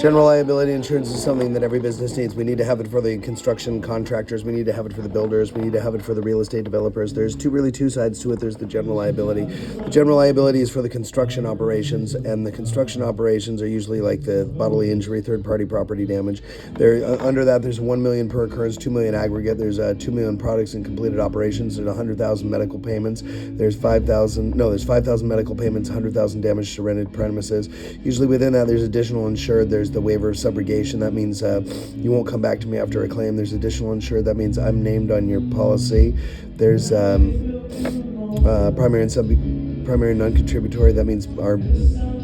General liability insurance is something that every business needs. We need to have it for the construction contractors. We need to have it for the builders. We need to have it for the real estate developers. There's really two sides to it. There's the general liability. The general liability is for the construction operations, and the construction operations are usually like the bodily injury, third-party property damage. Under that, there's 1 million per occurrence, 2 million aggregate. There's 2 million products and completed operations. There's 100,000 medical payments. There's 5,000 medical payments, 100,000 damage to rented premises. Usually within that, there's additional insured. There's the waiver of subrogation. That means you won't come back to me after a claim. There's additional insured. That means I'm named on your policy. There's primary and non-contributory. That means our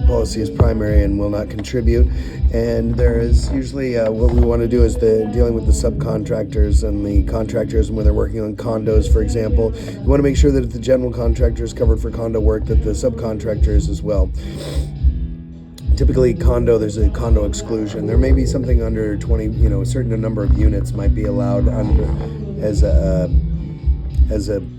policy is primary and will not contribute. And there is usually what we want to do is dealing with the subcontractors and the contractors, and when they're working on condos, for example, you want to make sure that if the general contractor is covered for condo work, that the subcontractors as well. Typically, there's a condo exclusion. There may be something under 20, a certain number of units might be allowed as a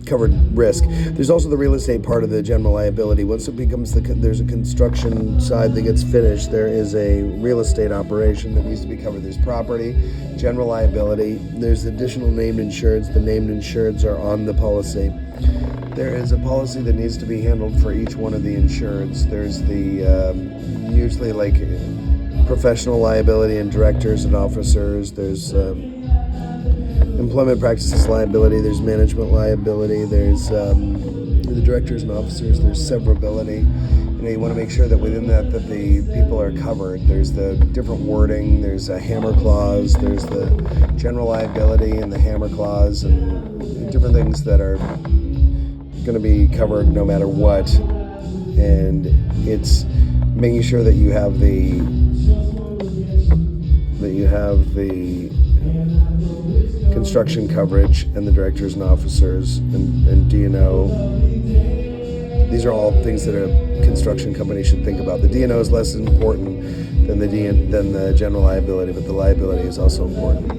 covered risk. There's also the real estate part of the general liability. Once it becomes there's a construction side that gets finished, there is a real estate operation that needs to be covered. There's property, general liability. There's additional named insureds. The named insureds are on the policy. There is a policy that needs to be handled for each one of the insureds. There's the usually like professional liability and directors and officers. There's employment practices liability. There's management liability. There's the directors and officers. There's severability. You want to make sure that within that the people are covered. There's the different wording. There's a hammer clause. There's the general liability and the hammer clause, and different things that are going to be covered no matter what. And it's making sure that you have the construction coverage and the directors and officers and D&O. These are all things that a construction company should think about. The D&O is less important than the general liability, but the liability is also important.